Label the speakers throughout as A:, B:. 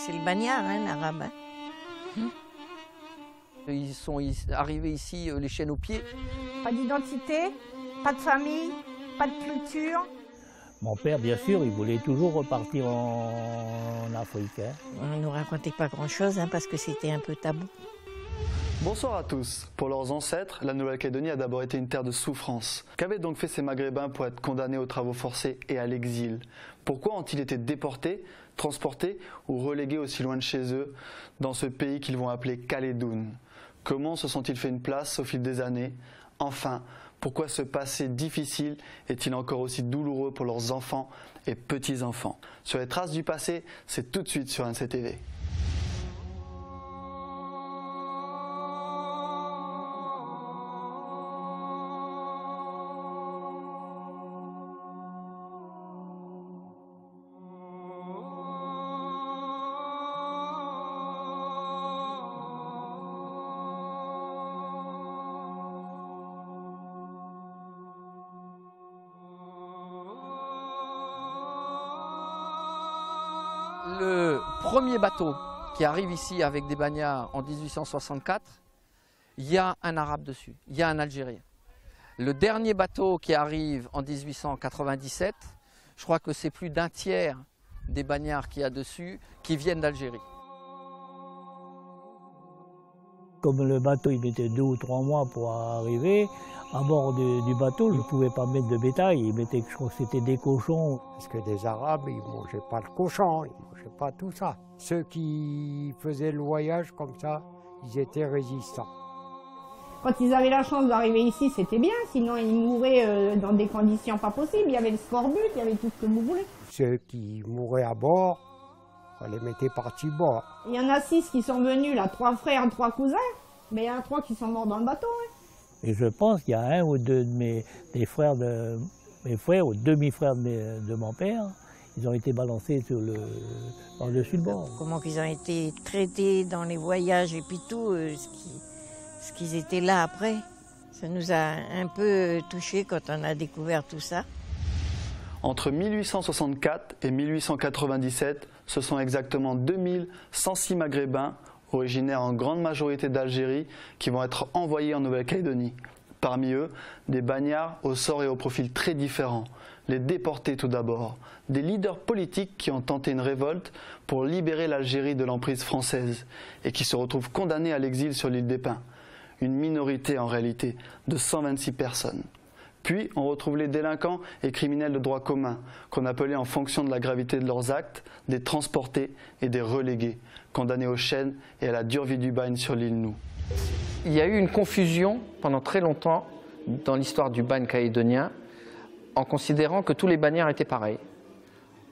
A: c'est le bagnard, hein, l'arabe.
B: Ils sont arrivés ici, les chaînes aux pieds.
C: Pas d'identité, pas de famille, pas de culture.
D: Mon père, bien sûr, il voulait toujours repartir en Afrique. Hein.
A: On ne nous racontait pas grand-chose hein, parce que c'était un peu tabou.
E: Bonsoir à tous. Pour leurs ancêtres, la Nouvelle-Calédonie a d'abord été une terre de souffrance. Qu'avaient donc fait ces Maghrébins pour être condamnés aux travaux forcés et à l'exil? Pourquoi ont-ils été déportés, transportés ou relégués aussi loin de chez eux, dans ce pays qu'ils vont appeler Calédoune? Comment se sont-ils fait une place au fil des années? Enfin, pourquoi ce passé difficile est-il encore aussi douloureux pour leurs enfants et petits-enfants? Sur les traces du passé, c'est tout de suite sur NCTV.
B: Le premier bateau qui arrive ici avec des bagnards en 1864, il y a un Arabe dessus, il y a un Algérien. Le dernier bateau qui arrive en 1897, je crois que c'est plus d'un tiers des bagnards qu'il y a dessus qui viennent d'Algérie.
D: Comme le bateau, il mettait 2 ou 3 mois pour arriver, à bord du bateau, je ne pouvais pas mettre de bétail, ils mettaient, je crois que c'était des cochons.
F: Parce que les Arabes, ils ne mangeaient pas le cochon, ils ne mangeaient pas tout ça. Ceux qui faisaient le voyage comme ça, ils étaient résistants.
C: Quand ils avaient la chance d'arriver ici, c'était bien, sinon ils mouraient dans des conditions pas possibles. Il y avait le scorbut, il y avait tout ce que vous voulez.
F: Ceux qui mouraient à bord, on les mettait par-dessus bord.
C: Il y en a 6 qui sont venus, là, 3 frères, 3 cousins, mais il y en a 3 qui sont morts dans le bateau. Hein.
D: Et je pense qu'il y a un ou deux de mes frères, mes frères ou demi-frères de mon père, ils ont été balancés par-dessus le bord.
A: Comment qu'ils ont été traités dans les voyages et puis tout, ce qu'ils étaient là après. Ça nous a un peu touchés quand on a découvert tout ça.
E: Entre 1864 et 1897, ce sont exactement 2106 Maghrébins, originaires en grande majorité d'Algérie, qui vont être envoyés en Nouvelle-Calédonie. Parmi eux, des bagnards au sort et au profil très différents. Les déportés tout d'abord, des leaders politiques qui ont tenté une révolte pour libérer l'Algérie de l'emprise française et qui se retrouvent condamnés à l'exil sur l'île des Pins. Une minorité en réalité, de 126 personnes. Puis on retrouve les délinquants et criminels de droit commun, qu'on appelait en fonction de la gravité de leurs actes, des transportés et des relégués, condamnés aux chaînes et à la dure vie du bagne sur l'île Nou.
B: Il y a eu une confusion pendant très longtemps dans l'histoire du bagne calédonien en considérant que tous les bagnards étaient pareils.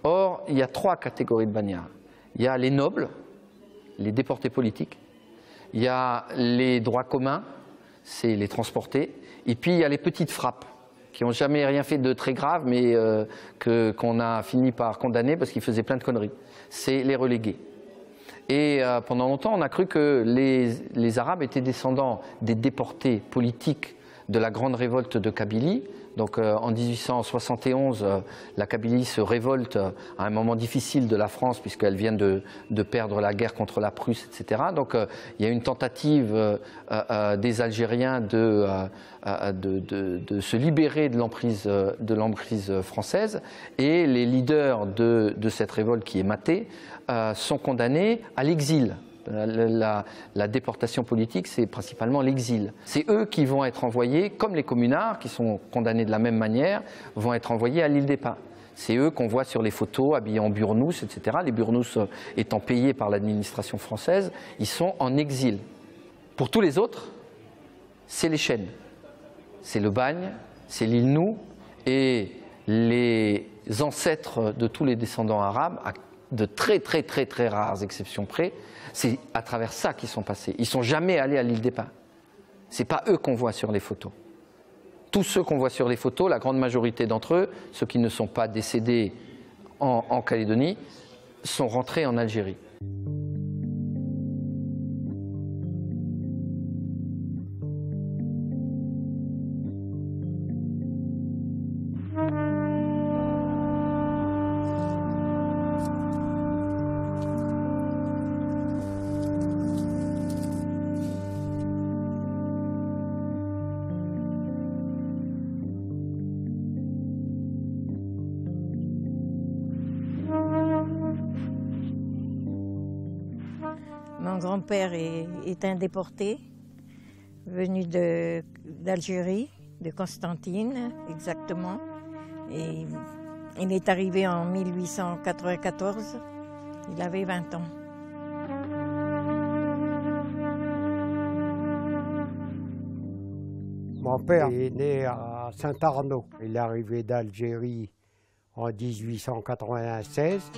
B: Or, il y a 3 catégories de bagnards. Il y a les nobles, les déportés politiques, il y a les droits communs, c'est les transportés, et puis il y a les petites frappes, qui n'ont jamais rien fait de très grave, mais qu'on a fini par condamner parce qu'ils faisaient plein de conneries. C'est les relégués. Et pendant longtemps, on a cru que les Arabes étaient descendants des déportés politiques de la grande révolte de Kabylie. Donc en 1871, la Kabylie se révolte à un moment difficile de la France puisqu'elle vient de perdre la guerre contre la Prusse, etc. Donc il y a une tentative des Algériens de se libérer de l'emprise française, et les leaders de cette révolte qui est matée sont condamnés à l'exil. La déportation politique, c'est principalement l'exil. C'est eux qui vont être envoyés, comme les communards, qui sont condamnés de la même manière, vont être envoyés à l'île des Pins. C'est eux qu'on voit sur les photos, habillés en burnous, etc. Les burnous étant payés par l'administration française, ils sont en exil. Pour tous les autres, c'est les chaînes. C'est le bagne, c'est l'île Nou, et les ancêtres de tous les descendants arabes, à de très rares exceptions près, c'est à travers ça qu'ils sont passés. Ils ne sont jamais allés à l'île des Pins. Ce n'est pas eux qu'on voit sur les photos. Tous ceux qu'on voit sur les photos, la grande majorité d'entre eux, ceux qui ne sont pas décédés en Calédonie, sont rentrés en Algérie.
A: grand-père est un déporté, venu d'Algérie, de Constantine exactement. Et il est arrivé en 1894, il avait 20 ans.
F: Mon père est né à Saint-Arnaud. Il est arrivé d'Algérie en 1896.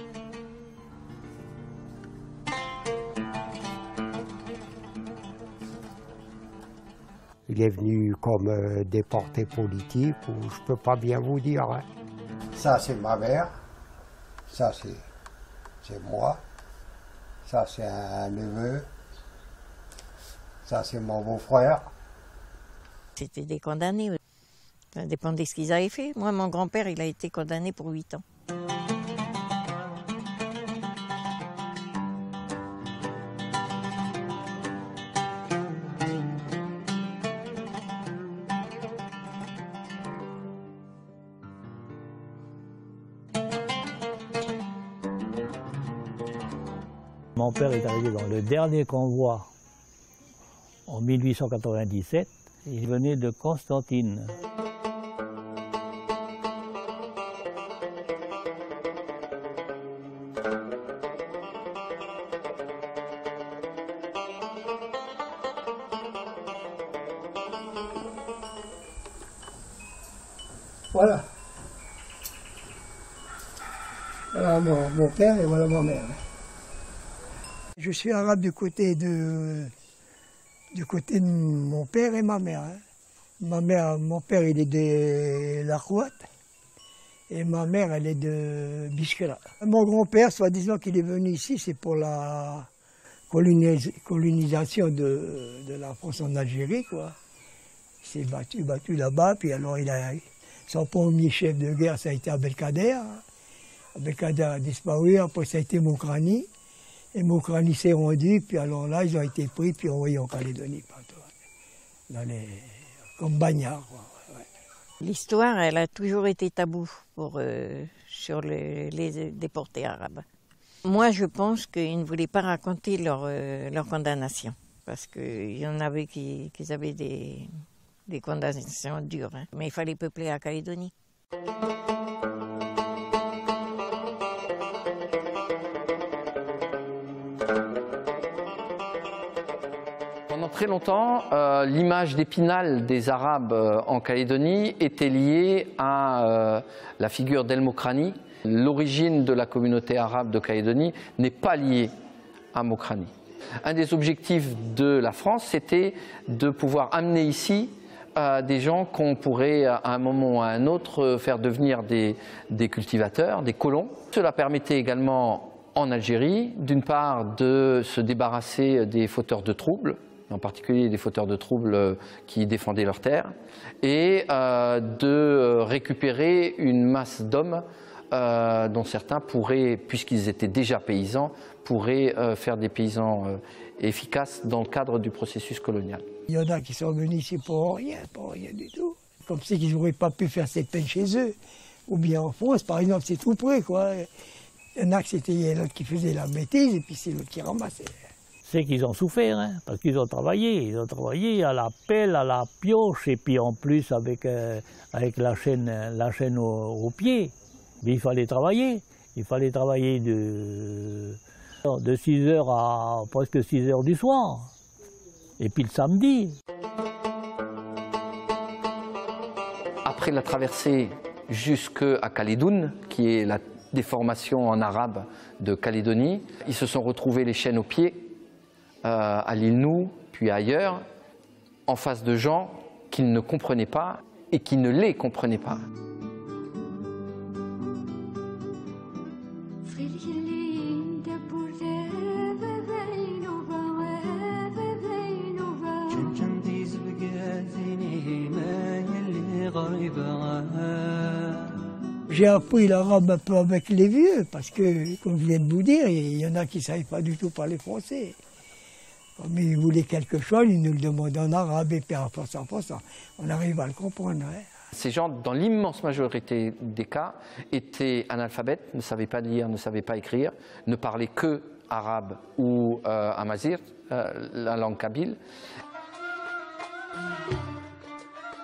F: Il est venu comme déporté politique, ou je ne peux pas bien vous dire. Hein. Ça, c'est ma mère. Ça, c'est moi. Ça, c'est un neveu. Ça, c'est mon beau-frère.
A: C'était des condamnés. Ça dépendait de ce qu'ils avaient fait. Moi, mon grand-père, il a été condamné pour 8 ans.
D: Mon père est arrivé dans le dernier convoi en 1897. Il venait de Constantine.
G: Voilà. Voilà mon père et voilà ma mère. Je suis arabe du côté de mon père et ma mère. Hein. Mon père, il est de la Khouat et ma mère, elle est de Bishkira. Mon grand-père, soi-disant qu'il est venu ici, c'est pour la colonisation de la France en Algérie, quoi. Il s'est battu là-bas, puis alors son premier chef de guerre, ça a été Abdelkader. Abdelkader a disparu, après ça a été Mokrani. Et Mokrani s'est rendu, puis alors là, ils ont été pris, puis envoyés en Calédonie, comme bagnards. Ouais.
A: L'histoire, elle a toujours été taboue sur les déportés arabes. Moi, je pense qu'ils ne voulaient pas raconter leur condamnation, parce qu'il y en avait qui avaient des condamnations dures. Hein. Mais il fallait peupler la Calédonie.
B: Pendant très longtemps, l'image d'Épinal des Arabes en Calédonie était liée à la figure d'El Mokrani. L'origine de la communauté arabe de Calédonie n'est pas liée à Mokrani. Un des objectifs de la France, c'était de pouvoir amener ici des gens qu'on pourrait à un moment ou à un autre faire devenir des cultivateurs, des colons. Cela permettait également en Algérie, d'une part, de se débarrasser des fauteurs de troubles, en particulier des fauteurs de troubles qui défendaient leurs terres, et de récupérer une masse d'hommes dont certains pourraient, puisqu'ils étaient déjà paysans, pourraient faire des paysans efficaces dans le cadre du processus colonial.
G: Il y en a qui sont venus ici pour rien du tout. Comme si ils n'auraient pas pu faire cette peine chez eux. Ou bien en France, par exemple, c'est tout près, quoi. Il y en a que c'était l'autre qui faisait la bêtise et puis c'est l'autre qui ramassait.
D: C'est qu'ils ont souffert, hein, parce qu'ils ont travaillé à la pelle, à la pioche, et puis en plus avec la chaîne au pied. Mais il fallait travailler de 6 heures à presque 6 heures du soir. Et puis le samedi.
B: Après la traversée jusqu'à Calédoune, qui est la déformation en arabe de Calédonie, ils se sont retrouvés les chaînes aux pieds à l'île Nou, puis ailleurs, en face de gens qu'ils ne comprenaient pas et qui ne les comprenaient pas.
G: J'ai appris l'arabe un peu avec les vieux, parce que, comme je viens de vous dire, il y en a qui ne savaient pas du tout parler français. Comme ils voulaient quelque chose, ils nous le demandaient en arabe, et puis en force, on arrive à le comprendre. Hein.
B: Ces gens, dans l'immense majorité des cas, étaient analphabètes, ne savaient pas lire, ne savaient pas écrire, ne parlaient que arabe ou amazigh, la langue kabyle.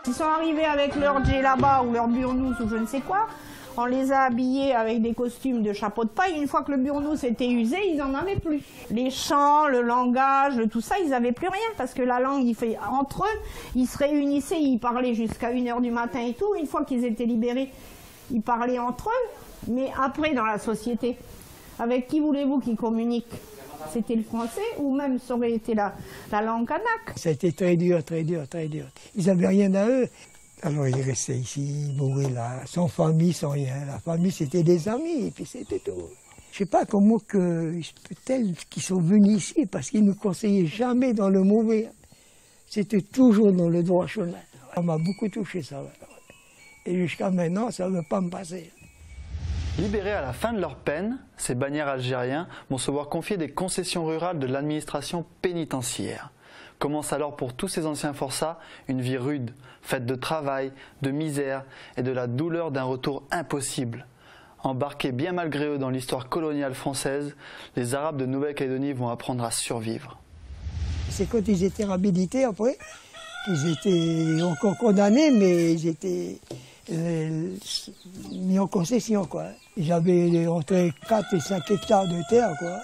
C: Ils sont arrivés avec leur djellaba ou leur burnous ou je ne sais quoi. On les a habillés avec des costumes de chapeau de paille. Une fois que le burnous était usé, ils n'en avaient plus. Les chants, le langage, tout ça, ils n'avaient plus rien. Parce que la langue, entre eux, ils se réunissaient, ils parlaient jusqu'à 1 h du matin et tout. Une fois qu'ils étaient libérés, ils parlaient entre eux. Mais après, dans la société, avec qui voulez-vous qu'ils communiquent? C'était le français ou même ça aurait été la langue kanak.
G: Ça a été très dur, très dur, très dur. Ils n'avaient rien à eux. Alors ils restaient ici, ils mouraient là, sans famille, sans rien. La famille, c'était des amis, et puis c'était tout. Je ne sais pas comment peut-être qu'ils sont venus ici, parce qu'ils ne nous conseillaient jamais dans le mauvais. C'était toujours dans le droit chemin. Ça m'a beaucoup touché, ça. Et jusqu'à maintenant, ça ne veut pas me passer.
E: Libérés à la fin de leur peine, ces bannières algériens vont se voir confier des concessions rurales de l'administration pénitentiaire. Commence alors pour tous ces anciens forçats une vie rude, faite de travail, de misère et de la douleur d'un retour impossible. Embarqués bien malgré eux dans l'histoire coloniale française, les Arabes de Nouvelle-Calédonie vont apprendre à survivre.
G: C'est quand ils étaient réhabilités après, ils étaient encore condamnés, mais ils étaient mis en concession, quoi. J'avais entre 4 et 5 hectares de terre, quoi.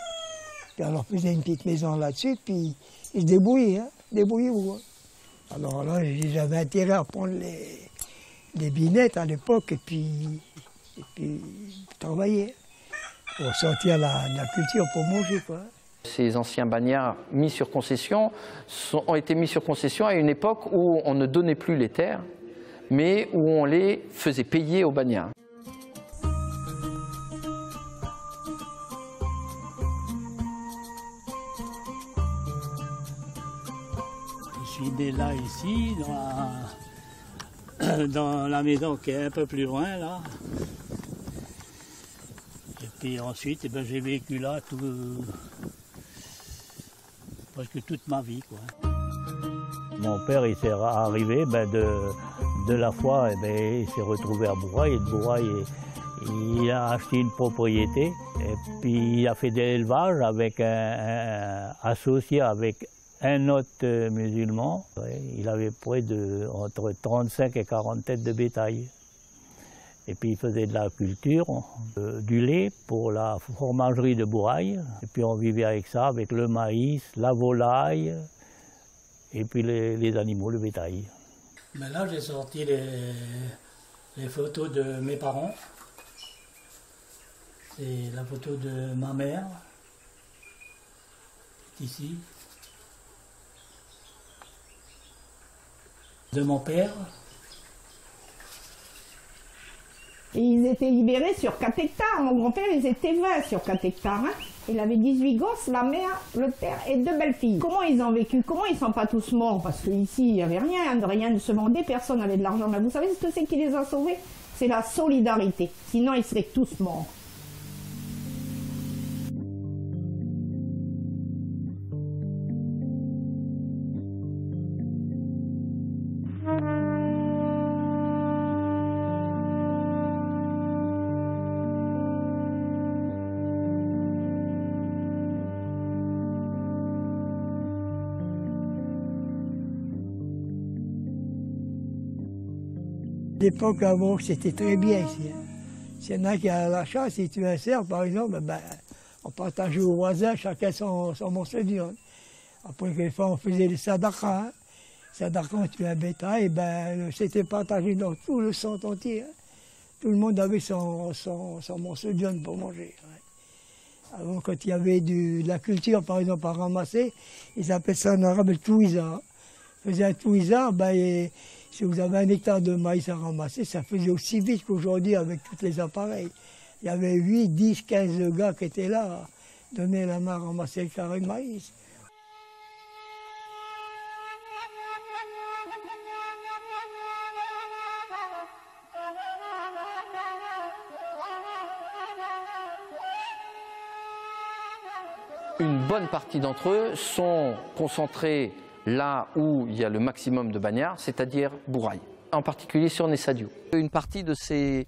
G: Puis on leur faisait une petite maison là-dessus, puis ils se débrouillaient, hein, débrouillez-vous. Hein. Alors là, j'avais intérêt à prendre les binettes à l'époque et puis travailler pour sortir la culture pour manger, quoi.
B: Ces anciens bannières mis sur concession ont été mis sur concession à une époque où on ne donnait plus les terres, mais où on les faisait payer aux bannières.
D: Je suis né là, ici, dans la maison qui est un peu plus loin, là. Et puis ensuite, j'ai vécu là presque toute ma vie, quoi. Mon père, il s'est arrivé de la foi, il s'est retrouvé à Bourail, et de Bourail, il a acheté une propriété, et puis il a fait de l'élevage associé avec un autre musulman. Il avait près entre 35 et 40 têtes de bétail. Et puis il faisait de la culture, du lait pour la fromagerie de Bourail. Et puis on vivait avec ça, avec le maïs, la volaille, et puis les animaux, le bétail. Mais là, j'ai sorti les photos de mes parents. C'est la photo de ma mère, qui est ici. De mon père.
C: Et ils étaient libérés sur 4 hectares. Mon grand-père, ils étaient 20 sur 4 hectares. Hein. Il avait 18 gosses, la mère, le père et 2 belles-filles. Comment ils ont vécu? Comment ils ne sont pas tous morts? Parce qu'ici, il n'y avait rien ne se vendait, personne n'avait de l'argent. Mais vous savez ce que c'est qui les a sauvés? C'est la solidarité. Sinon, ils seraient tous morts.
G: L'époque avant, c'était très bien ici. S'il y en a qui a la chance, si tu insères, par exemple, on partageait aux voisins, chacun son morceau de viande. Après, quelquefois, on faisait des sadakas. Sadakas, on tuait un bétail, c'était partagé dans tout le centre entier. Tout le monde avait son morceau de viande pour manger. Avant, quand il y avait de la culture, par exemple, à ramasser, ils appellent ça en arabe le touiza. Ils faisaient un touiza, si vous avez 1 hectare de maïs à ramasser, ça faisait aussi vite qu'aujourd'hui avec tous les appareils. Il y avait 8, 10, 15 gars qui étaient là, à donner la main à ramasser le carré de maïs.
B: Une bonne partie d'entre eux sont concentrés là où il y a le maximum de bagnards, c'est-à-dire Bourail. en particulier sur Nessadio. Une partie de ces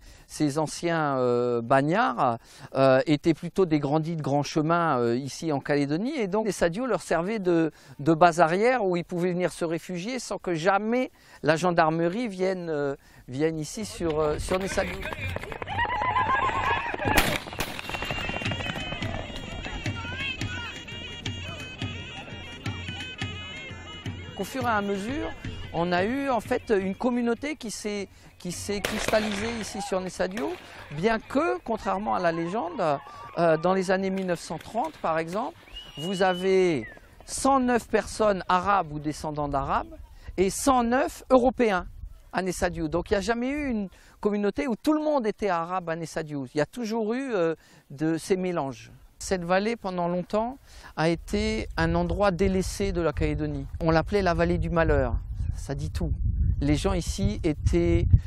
B: anciens bagnards étaient plutôt des grandis de grands chemins ici en Calédonie, et donc Nessadio leur servait de base arrière où ils pouvaient venir se réfugier sans que jamais la gendarmerie vienne ici sur Nessadio. Au fur et à mesure, on a eu en fait une communauté qui s'est cristallisée ici sur Nessadio, bien que, contrairement à la légende, dans les années 1930 par exemple, vous avez 109 personnes arabes ou descendants d'arabes et 109 européens à Nessadio. Donc il n'y a jamais eu une communauté où tout le monde était arabe à Nessadio. Il y a toujours eu de ces mélanges. Cette vallée, pendant longtemps, a été un endroit délaissé de la Calédonie. On l'appelait la vallée du malheur, ça dit tout. Les gens ici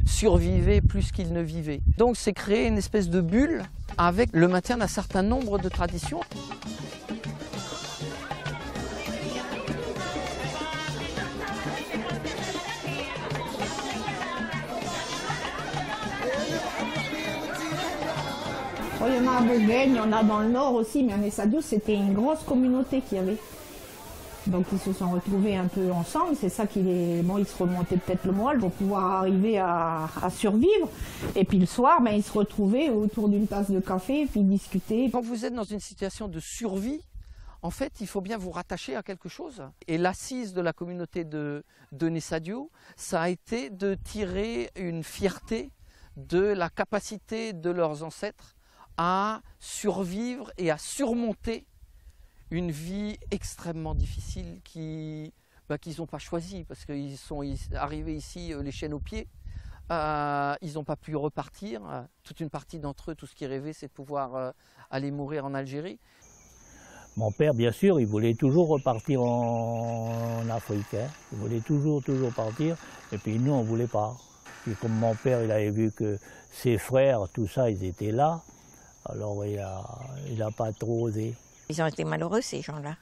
B: survivaient plus qu'ils ne vivaient. Donc c'est créé une espèce de bulle avec le maintien d'un certain nombre de traditions.
C: Il y en a à Bourgogne, il y en a dans le nord aussi, mais à Nessadio, c'était une grosse communauté qu'il y avait. Donc ils se sont retrouvés un peu ensemble, c'est ça ils se remontaient peut-être le moral pour pouvoir arriver à survivre. Et puis le soir, ils se retrouvaient autour d'une tasse de café, puis discuter.
B: Quand vous êtes dans une situation de survie, en fait, il faut bien vous rattacher à quelque chose. Et l'assise de la communauté de Nessadio, ça a été de tirer une fierté de la capacité de leurs ancêtres à survivre et à surmonter une vie extrêmement difficile qu'ils n'ont pas choisie, parce qu'ils sont arrivés ici les chaînes aux pieds, ils n'ont pas pu repartir. Toute une partie d'entre eux, tout ce qu'ils rêvaient, c'est de pouvoir aller mourir en Algérie.
D: Mon père, bien sûr, il voulait toujours repartir en Afrique, hein. Il voulait toujours partir, et puis nous, on ne voulait pas. Puis comme mon père, il avait vu que ses frères, tout ça, ils étaient là, alors il n'a pas trop osé.
A: Ils ont été malheureux, ces gens-là.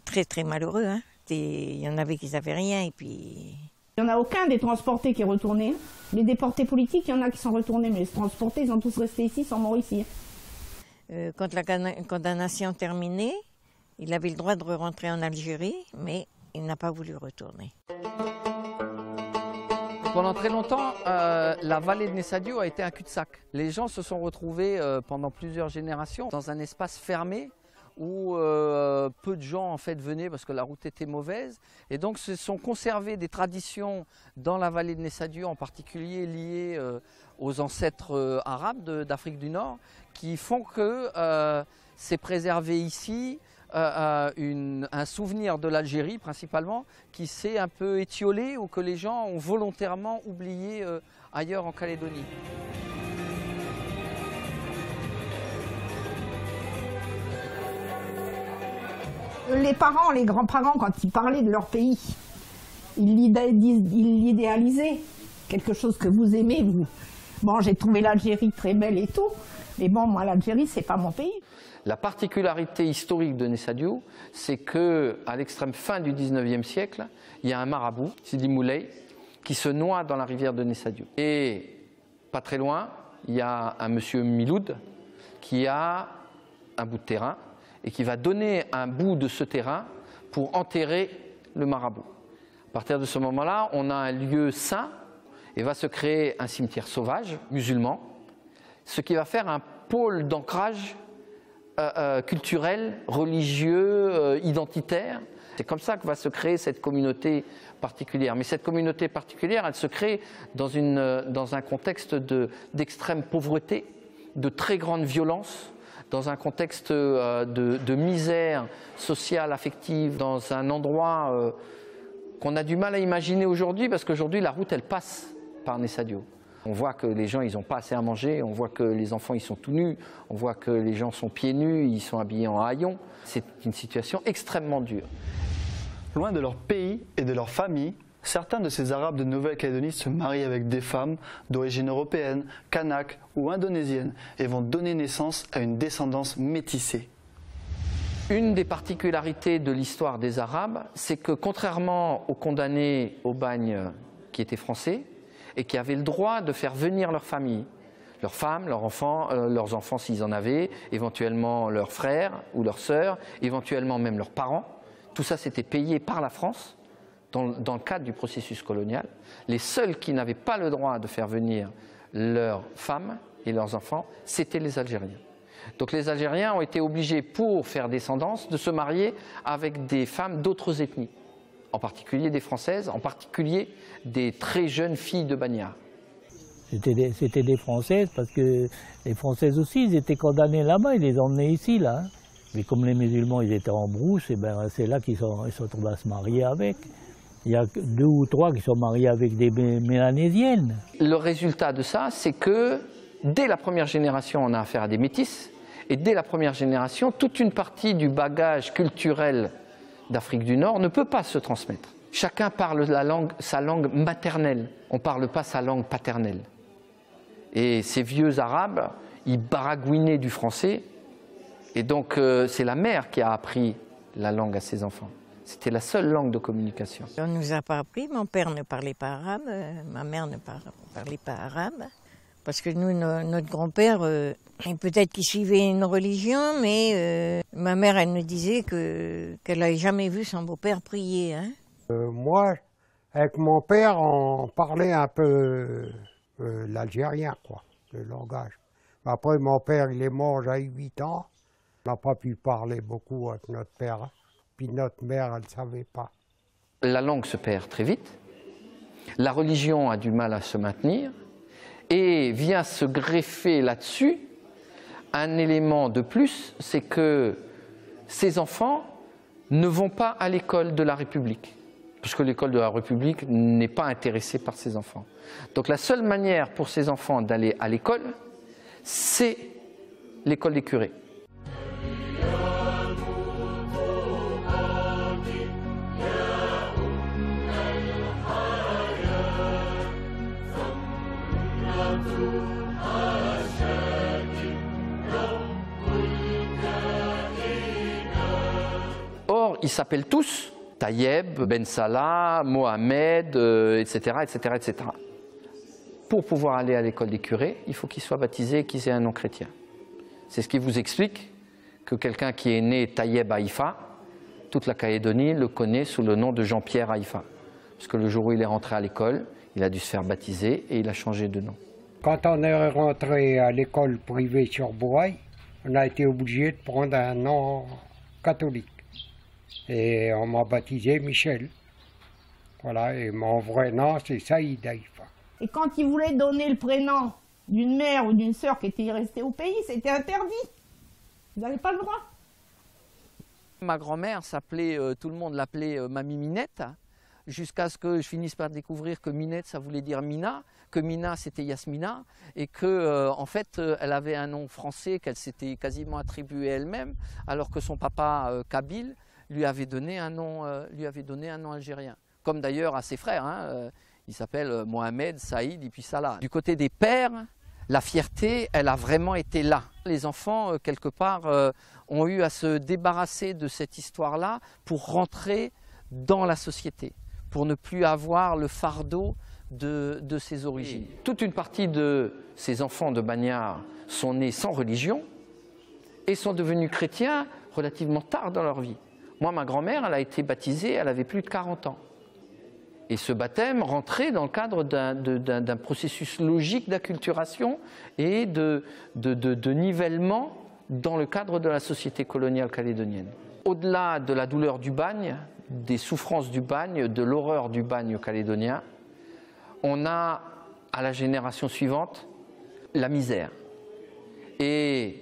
A: Très, très malheureux. Hein. Il y en avait qui n'avaient rien, et puis...
C: Il n'y en a aucun des transportés qui est retourné. Les déportés politiques, il y en a qui sont retournés, mais les transportés, ils ont tous resté ici, sont morts ici.
A: Quand la condamnation terminée, il avait le droit de rentrer en Algérie, mais il n'a pas voulu retourner.
B: Pendant très longtemps, la vallée de Nessadio a été un cul-de-sac. Les gens se sont retrouvés pendant plusieurs générations dans un espace fermé où peu de gens en fait venaient parce que la route était mauvaise. Et donc se sont conservées des traditions dans la vallée de Nessadio, en particulier liées aux ancêtres arabes d'Afrique du Nord, qui font que c'est préservé ici un souvenir de l'Algérie principalement, qui s'est un peu étiolé ou que les gens ont volontairement oublié ailleurs en Calédonie.
C: Les parents, les grands-parents, quand ils parlaient de leur pays, ils l'idéalisaient, quelque chose que vous aimez, vous. Bon, j'ai trouvé l'Algérie très belle et tout, mais bon, moi, l'Algérie, c'est pas mon pays.
B: La particularité historique de Nessadio, c'est qu'à l'extrême fin du 19e siècle, il y a un marabout, Sidi Moulay, qui se noie dans la rivière de Nessadio. Et pas très loin, il y a un monsieur Miloud qui a un bout de terrain et qui va donner un bout de ce terrain pour enterrer le marabout. À partir de ce moment-là, on a un lieu saint et va se créer un cimetière sauvage, musulman, ce qui va faire un pôle d'ancrage culturel, religieux, identitaire. C'est comme ça que va se créer cette communauté particulière. Mais cette communauté particulière, elle se crée dans un contexte d'extrême pauvreté, de très grande violence, dans un contexte de misère sociale, affective, dans un endroit qu'on a du mal à imaginer aujourd'hui, parce qu'aujourd'hui, la route, elle passe par Nessadio. On voit que les gens, ils n'ont pas assez à manger, on voit que les enfants, ils sont tout nus, on voit que les gens sont pieds nus, ils sont habillés en haillons. C'est une situation extrêmement dure.
E: Loin de leur pays et de leur famille, certains de ces Arabes de Nouvelle-Calédonie se marient avec des femmes d'origine européenne, kanak ou indonésienne et vont donner naissance à une descendance métissée.
B: Une des particularités de l'histoire des Arabes, c'est que contrairement aux condamnés au bagne qui étaient français, et qui avaient le droit de faire venir leur famille, leurs femmes, leurs enfants s'ils en avaient, éventuellement leurs frères ou leurs sœurs, éventuellement même leurs parents. Tout ça, c'était payé par la France dans le cadre du processus colonial. Les seuls qui n'avaient pas le droit de faire venir leurs femmes et leurs enfants, c'étaient les Algériens. Donc les Algériens ont été obligés, pour faire descendance, de se marier avec des femmes d'autres ethnies, en particulier des Françaises, en particulier des très jeunes filles de Bagnères.
D: C'était des Françaises, parce que les Françaises aussi, ils étaient condamnés là-bas, ils les emmenaient ici, là. Hein. Mais comme les musulmans, ils étaient en brousse, et ben c'est là qu'ils se trouvent à se marier avec. Il y a 2 ou 3 qui sont mariés avec des mélanésiennes. Le résultat de ça, c'est que dès la première génération, on a affaire à des métis. Et dès la première génération, toute une partie du bagage culturel d'Afrique du Nord ne peut pas se transmettre. Chacun parle sa langue maternelle, on ne parle pas sa langue paternelle. Et ces vieux Arabes, ils baragouinaient du français. Et donc c'est la mère qui a appris la langue à ses enfants. C'était la seule langue de communication.
A: On ne nous a pas appris, mon père ne parlait pas arabe, ma mère ne parlait pas arabe. Parce que nous, notre grand-père, peut-être qu'il suivait une religion, mais ma mère, elle nous disait qu'elle n'avait jamais vu son beau-père prier. Hein.
F: Moi, avec mon père, on parlait un peu l'algérien, quoi, le langage. Après, mon père, il est mort, j'avais 8 ans. On n'a pas pu parler beaucoup avec notre père. Puis notre mère, elle ne savait pas.
B: La langue se perd très vite. La religion a du mal à se maintenir. Et vient se greffer là-dessus un élément de plus, c'est que ces enfants ne vont pas à l'école de la République, parce que l'école de la République n'est pas intéressée par ces enfants. Donc la seule manière pour ces enfants d'aller à l'école, c'est l'école des curés. Or, ils s'appellent tous Tayeb, Ben Salah, Mohamed, etc., etc., etc. Pour pouvoir aller à l'école des curés, il faut qu'ils soient baptisés et qu'ils aient un nom chrétien. C'est ce qui vous explique que quelqu'un qui est né Tayeb Haïfa, toute la Calédonie le connaît sous le nom de Jean-Pierre Haïfa. Parce que le jour où il est rentré à l'école, il a dû se faire baptiser et il a changé de nom.
F: Quand on est rentré à l'école privée sur Bouraille, on a été obligé de prendre un nom catholique. Et on m'a baptisé Michel. Voilà, et mon vrai nom, c'est Saïd Haïfa.
C: Et quand ils voulaient donner le prénom d'une mère ou d'une sœur qui était restée au pays, c'était interdit. Vous n'avez pas le droit.
B: Ma grand-mère s'appelait, tout le monde l'appelait Mamie Minette, jusqu'à ce que je finisse par découvrir que Minette, ça voulait dire Mina, que Mina, c'était Yasmina, et que en fait, elle avait un nom français qu'elle s'était quasiment attribué elle-même, alors que son papa, Kabyle, lui avait donné un nom algérien. Comme d'ailleurs à ses frères, hein, ils s'appellent Mohamed, Saïd et puis Salah. Du côté des pères, la fierté, elle a vraiment été là. Les enfants, quelque part, ont eu à se débarrasser de cette histoire-là pour rentrer dans la société, pour ne plus avoir le fardeau de ses origines. Toute une partie de ces enfants de Bagnères sont nés sans religion et sont devenus chrétiens relativement tard dans leur vie. Moi, ma grand-mère, elle a été baptisée, elle avait plus de 40 ans. Et ce baptême rentrait dans le cadre d'un processus logique d'acculturation et de nivellement dans le cadre de la société coloniale calédonienne. Au-delà de la douleur du bagne, des souffrances du bagne, de l'horreur du bagne calédonien, on a à la génération suivante la misère. Et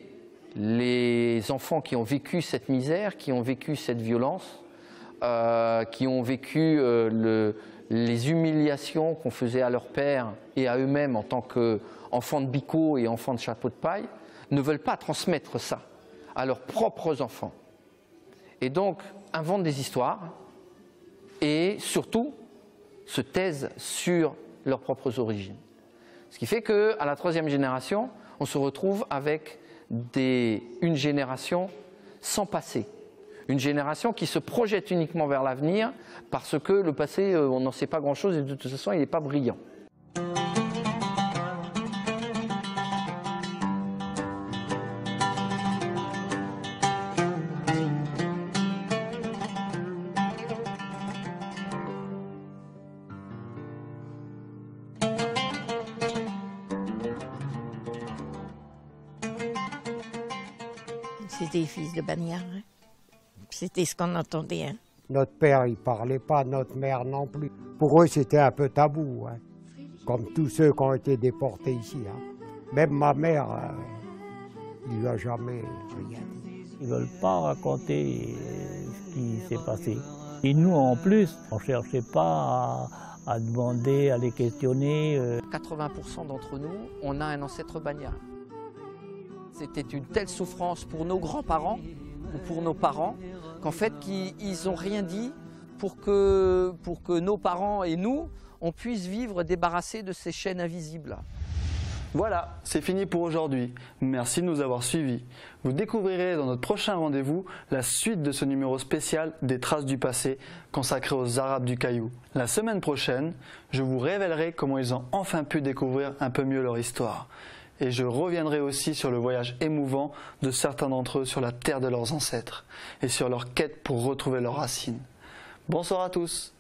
B: les enfants qui ont vécu cette misère, qui ont vécu cette violence, qui ont vécu les humiliations qu'on faisait à leur père et à eux-mêmes en tant qu'enfants de bico et enfants de chapeau de paille, ne veulent pas transmettre ça à leurs propres enfants. Et donc inventent des histoires et surtout se taisent sur leurs propres origines. Ce qui fait qu'à la troisième génération, on se retrouve avec une génération sans passé. Une génération qui se projette uniquement vers l'avenir parce que le passé, on n'en sait pas grand-chose et de toute façon, il n'est pas brillant.
A: C'était fils de bagnards. Hein. C'était ce qu'on entendait. Hein.
F: Notre père, il parlait pas, notre mère non plus. Pour eux, c'était un peu tabou, hein. Comme tous ceux qui ont été déportés ici. Hein. Même ma mère, il lui a jamais rien dit.
D: Ils ne veulent pas raconter ce qui s'est passé. Et nous, en plus, on ne cherchait pas à demander, à les questionner.
B: 80% d'entre nous, on a un ancêtre bagnard. C'était une telle souffrance pour nos grands-parents ou pour nos parents qu'en fait, ils n'ont rien dit pour que nos parents et nous, on puisse vivre débarrassés de ces chaînes invisibles.
E: Voilà, c'est fini pour aujourd'hui. Merci de nous avoir suivis. Vous découvrirez dans notre prochain rendez-vous la suite de ce numéro spécial des traces du passé consacré aux Arabes du Caillou. La semaine prochaine, je vous révélerai comment ils ont enfin pu découvrir un peu mieux leur histoire. Et je reviendrai aussi sur le voyage émouvant de certains d'entre eux sur la terre de leurs ancêtres et sur leur quête pour retrouver leurs racines. Bonsoir à tous.